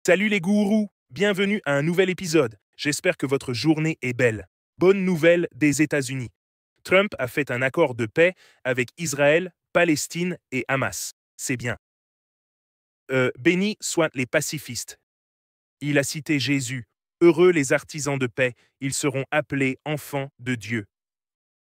Salut les gourous, bienvenue à un nouvel épisode. J'espère que votre journée est belle. Bonne nouvelle des États-Unis. Trump a fait un accord de paix avec Israël, Palestine et Hamas. C'est bien. Bénis soient les pacifistes. Il a cité Jésus. Heureux les artisans de paix, ils seront appelés enfants de Dieu.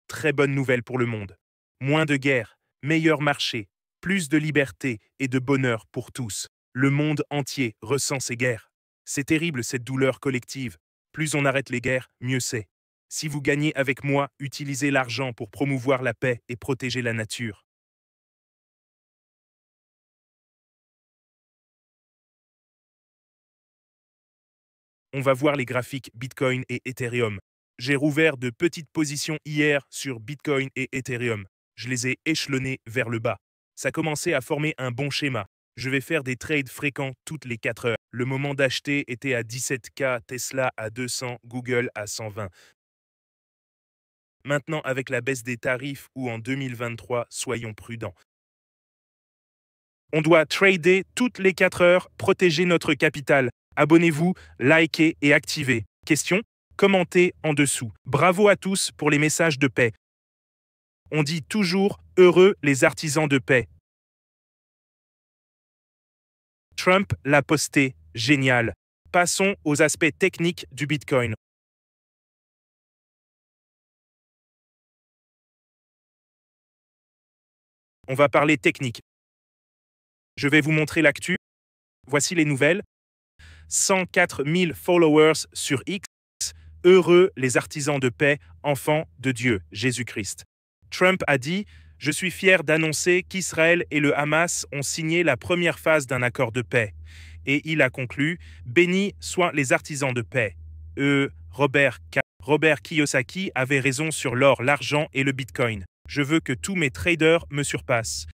Très bonne nouvelle pour le monde. Moins de guerre, meilleur marché, plus de liberté et de bonheur pour tous. Le monde entier ressent ces guerres. C'est terrible cette douleur collective. Plus on arrête les guerres, mieux c'est. Si vous gagnez avec moi, utilisez l'argent pour promouvoir la paix et protéger la nature. On va voir les graphiques Bitcoin et Ethereum. J'ai rouvert de petites positions hier sur Bitcoin et Ethereum. Je les ai échelonnés vers le bas. Ça commençait à former un bon schéma. Je vais faire des trades fréquents toutes les 4 heures. Le moment d'acheter était à 17K, Tesla à 200, Google à 120. Maintenant, avec la baisse des tarifs ou en 2023, soyons prudents. On doit trader toutes les 4 heures, protéger notre capital. Abonnez-vous, likez et activez. Question? Commentez en dessous. Bravo à tous pour les messages de paix. On dit toujours heureux les artisans de paix. Trump l'a posté, génial. Passons aux aspects techniques du Bitcoin. On va parler technique. Je vais vous montrer l'actu. Voici les nouvelles. 104 000 followers sur X. Heureux les artisans de paix, enfants de Dieu, Jésus-Christ. Trump a dit « Je suis fier d'annoncer qu'Israël et le Hamas ont signé la première phase d'un accord de paix. » Et il a conclu « Bénis soient les artisans de paix. » Robert Kiyosaki avait raison sur l'or, l'argent et le Bitcoin. Je veux que tous mes traders me surpassent.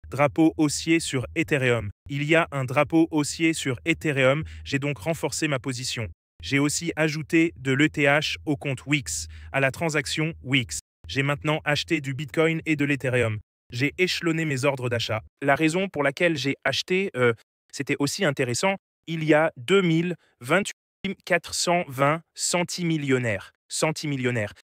Drapeau haussier sur Ethereum. Il y a un drapeau haussier sur Ethereum, j'ai donc renforcé ma position. J'ai aussi ajouté de l'ETH au compte Wix, à la transaction Wix. J'ai maintenant acheté du Bitcoin et de l'Ethereum. J'ai échelonné mes ordres d'achat. La raison pour laquelle j'ai acheté, c'était aussi intéressant, il y a 2028 420 centimillionnaires.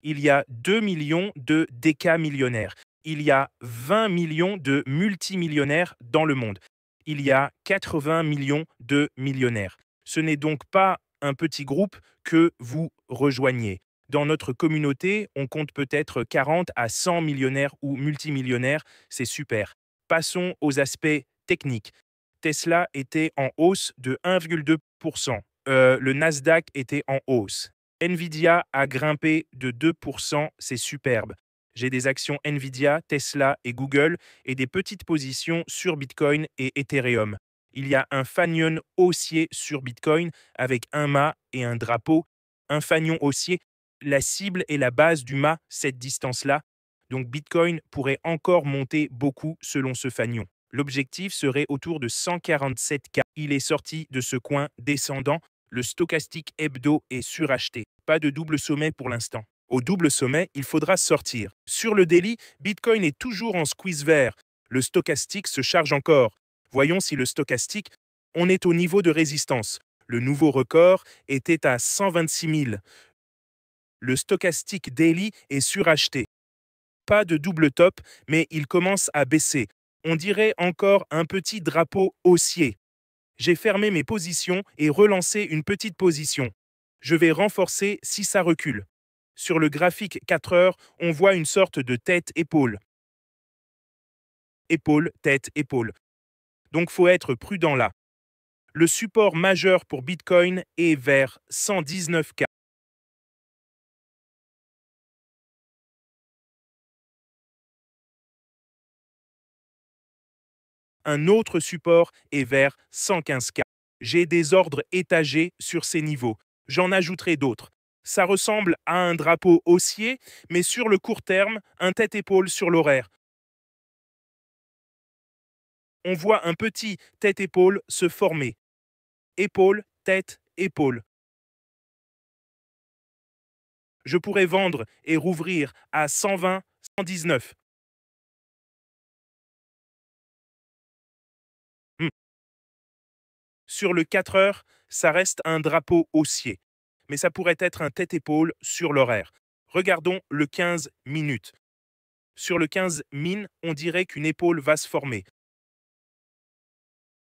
Il y a 2 millions de décamillionnaires. Il y a 20 millions de multimillionnaires dans le monde. Il y a 80 millions de millionnaires. Ce n'est donc pas un petit groupe que vous rejoignez. Dans notre communauté, on compte peut-être 40 à 100 millionnaires ou multimillionnaires. C'est super. Passons aux aspects techniques. Tesla était en hausse de 1,2%. Le Nasdaq était en hausse. Nvidia a grimpé de 2%, c'est superbe. J'ai des actions Nvidia, Tesla et Google et des petites positions sur Bitcoin et Ethereum. Il y a un fanion haussier sur Bitcoin avec un mât et un drapeau. Un fanion haussier, la cible et la base du mât, cette distance-là. Donc Bitcoin pourrait encore monter beaucoup selon ce fanion. L'objectif serait autour de 147K. Il est sorti de ce coin descendant. Le stochastique hebdo est suracheté. Pas de double sommet pour l'instant. Au double sommet, il faudra sortir. Sur le daily, Bitcoin est toujours en squeeze vert. Le stochastique se charge encore. Voyons si le stochastique, on est au niveau de résistance. Le nouveau record était à 126 000. Le stochastique daily est suracheté. Pas de double top, mais il commence à baisser. On dirait encore un petit drapeau haussier. J'ai fermé mes positions et relancé une petite position. Je vais renforcer si ça recule. Sur le graphique 4 heures, on voit une sorte de tête-épaule. Épaule, tête, épaule. Donc faut être prudent là. Le support majeur pour Bitcoin est vers 119K. Un autre support est vers 115K. J'ai des ordres étagés sur ces niveaux. J'en ajouterai d'autres. Ça ressemble à un drapeau haussier, mais sur le court terme, un tête-épaule sur l'horaire. On voit un petit tête-épaule se former. Épaule, tête, épaule. Je pourrais vendre et rouvrir à 120, 119. Sur le 4 heures, ça reste un drapeau haussier, mais ça pourrait être un tête-épaule sur l'horaire. Regardons le 15 minutes. Sur le 15 min, on dirait qu'une épaule va se former.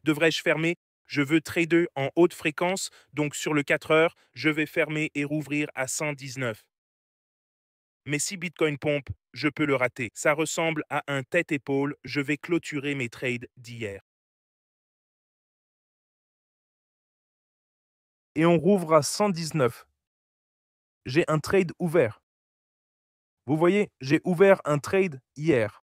Devrais-je fermer? Je veux trader en haute fréquence, donc sur le 4 heures, je vais fermer et rouvrir à 119. Mais si Bitcoin pompe, je peux le rater. Ça ressemble à un tête-épaule, je vais clôturer mes trades d'hier. Et on rouvre à 119. J'ai un trade ouvert. Vous voyez, j'ai ouvert un trade hier.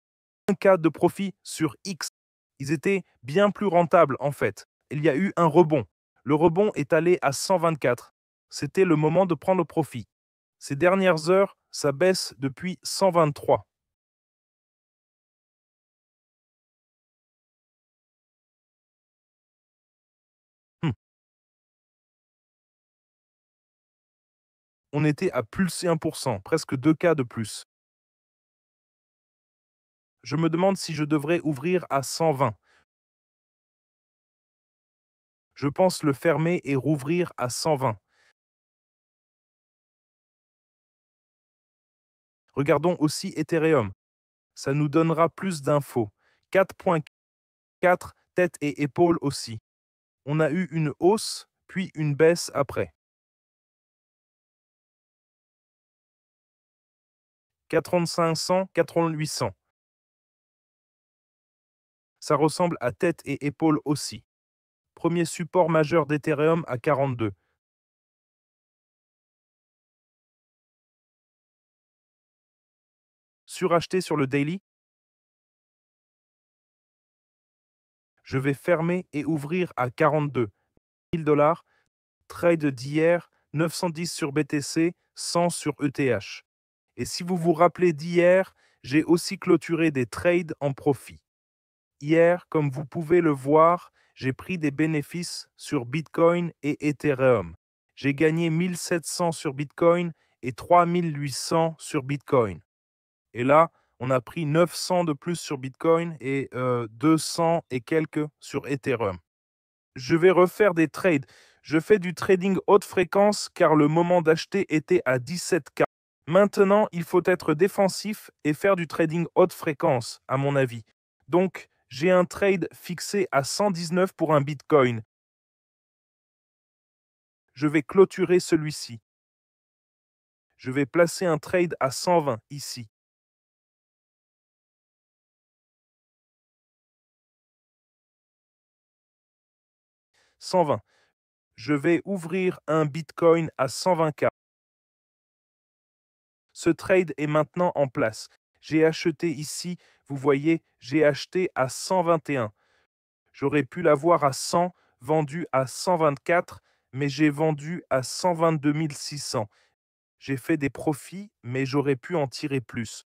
Un cas de profit sur X. Ils étaient bien plus rentables en fait. Il y a eu un rebond. Le rebond est allé à 124. C'était le moment de prendre profit. Ces dernières heures, ça baisse depuis 123. Hmm. On était à plus 1%, presque 2 cas de plus. Je me demande si je devrais ouvrir à 120. Je pense le fermer et rouvrir à 120. Regardons aussi Ethereum. Ça nous donnera plus d'infos. 4.4, tête et épaule aussi. On a eu une hausse, puis une baisse après. 4500, 4800. Ça ressemble à tête et épaule aussi. Premier support majeur d'Ethereum à 42. Suracheté sur le daily. Je vais fermer et ouvrir à 42. 1000 dollars. Trade d'hier, 910 sur BTC, 100 sur ETH. Et si vous vous rappelez d'hier, j'ai aussi clôturé des trades en profit. Hier, comme vous pouvez le voir, j'ai pris des bénéfices sur Bitcoin et Ethereum. J'ai gagné 1700 sur Bitcoin et 3800 sur Bitcoin. Et là, on a pris 900 de plus sur Bitcoin et 200 et quelques sur Ethereum. Je vais refaire des trades. Je fais du trading haute fréquence car le moment d'acheter était à 17K. Maintenant, il faut être défensif et faire du trading haute fréquence, à mon avis. Donc, j'ai un trade fixé à 119 pour un Bitcoin. Je vais clôturer celui-ci. Je vais placer un trade à 120 ici. 120. Je vais ouvrir un Bitcoin à 120K. Ce trade est maintenant en place. J'ai acheté ici, vous voyez, j'ai acheté à 121. J'aurais pu l'avoir à 100, vendu à 124, mais j'ai vendu à 122 600. J'ai fait des profits, mais j'aurais pu en tirer plus.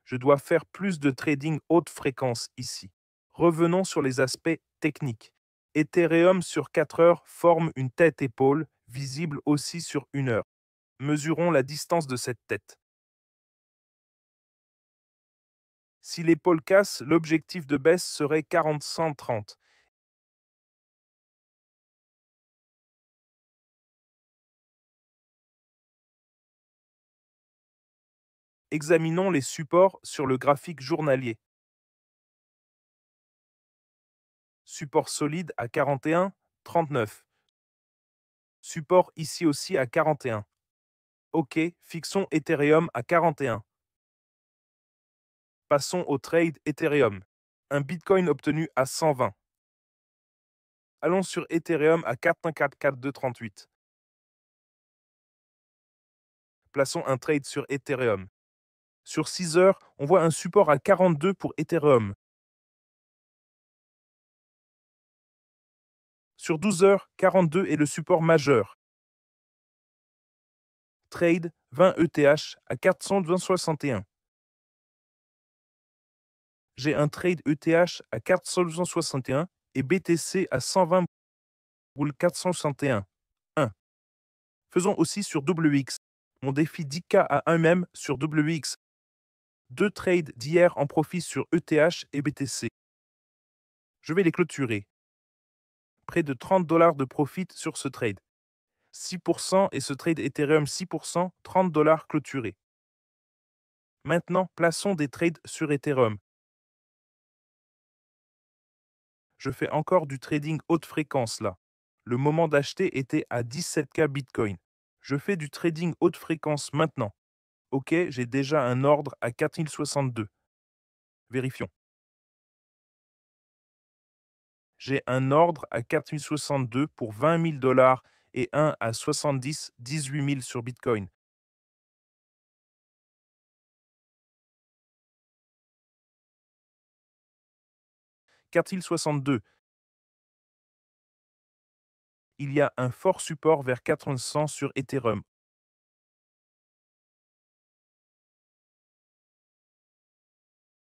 Je dois faire plus de trading haute fréquence ici. Revenons sur les aspects techniques. Ethereum sur 4 heures forme une tête-épaule, visible aussi sur 1 heure. Mesurons la distance de cette tête. Si l'épaule casse, l'objectif de baisse serait 40-130. Examinons les supports sur le graphique journalier. Support solide à 41, 39. Support ici aussi à 41. OK, fixons Ethereum à 41. Passons au trade Ethereum. Un Bitcoin obtenu à 120. Allons sur Ethereum à 4144238. Plaçons un trade sur Ethereum. Sur 6 heures, on voit un support à 42 pour Ethereum. Sur 12 heures, 42 est le support majeur. Trade 20 ETH à 461. J'ai un trade ETH à 461 et BTC à 120,461. 1. Faisons aussi sur WX. Mon défi 10K à 1 même sur WX. Deux trades d'hier en profit sur ETH et BTC. Je vais les clôturer. Près de 30 dollars de profit sur ce trade. 6% et ce trade Ethereum 6%, 30 dollars clôturés. Maintenant, plaçons des trades sur Ethereum. Je fais encore du trading haute fréquence là. Le moment d'acheter était à 17K Bitcoin. Je fais du trading haute fréquence maintenant. Ok, j'ai déjà un ordre à 4062. Vérifions. J'ai un ordre à 4062 pour 20 000 dollars et un à 70, 18 000 sur Bitcoin. Qu'a-t-il 62? Il y a un fort support vers 400 sur Ethereum.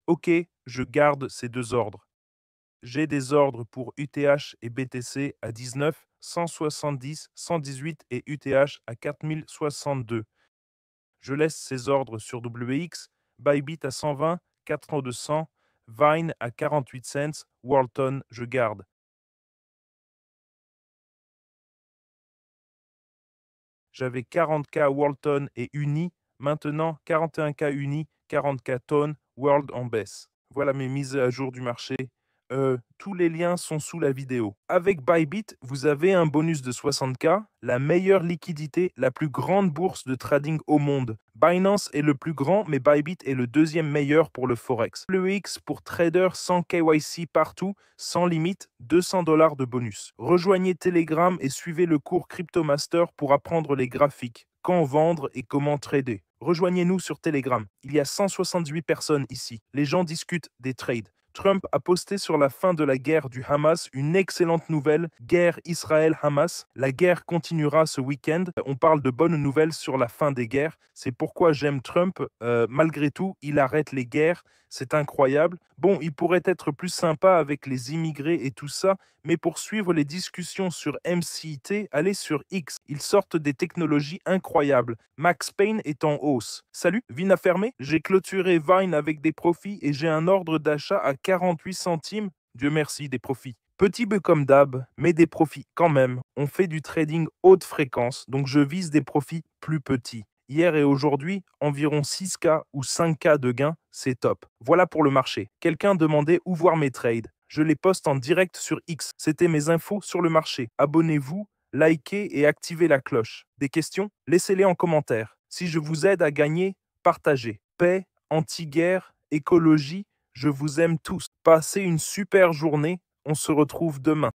Ok, je garde ces deux ordres. J'ai des ordres pour UTH et BTC à 19, 170, 118 et UTH à 4062. Je laisse ces ordres sur WX, Bybit à 120, 4200, Vine à 48 cents, Worldton, je garde. J'avais 40K Worldton et Uni, maintenant 41K Uni, 40K Ton, World en baisse. Voilà mes mises à jour du marché. Tous les liens sont sous la vidéo. Avec Bybit, vous avez un bonus de 60K, la meilleure liquidité, la plus grande bourse de trading au monde. Binance est le plus grand, mais Bybit est le deuxième meilleur pour le Forex. WX pour traders sans KYC partout, sans limite, 200 dollars de bonus. Rejoignez Telegram et suivez le cours CryptoMaster pour apprendre les graphiques, quand vendre et comment trader. Rejoignez-nous sur Telegram. Il y a 168 personnes ici. Les gens discutent des trades. Trump a posté sur la fin de la guerre du Hamas une excellente nouvelle, guerre Israël-Hamas. La guerre continuera ce week-end. On parle de bonnes nouvelles sur la fin des guerres. C'est pourquoi j'aime Trump. Malgré tout, il arrête les guerres. C'est incroyable. Bon, il pourrait être plus sympa avec les immigrés et tout ça, mais pour suivre les discussions sur MCIT, allez sur X. Ils sortent des technologies incroyables. Max Payne est en hausse. Salut, Vine a fermé. J'ai clôturé Vine avec des profits et j'ai un ordre d'achat à 48 centimes. Dieu merci, des profits. Petit peu comme d'hab, mais des profits quand même. On fait du trading haute fréquence, donc je vise des profits plus petits. Hier et aujourd'hui, environ 6K ou 5K de gains, c'est top. Voilà pour le marché. Quelqu'un demandait où voir mes trades. Je les poste en direct sur X. C'était mes infos sur le marché. Abonnez-vous, likez et activez la cloche. Des questions? Laissez-les en commentaire. Si je vous aide à gagner, partagez. Paix, anti-guerre, écologie, je vous aime tous. Passez une super journée. On se retrouve demain.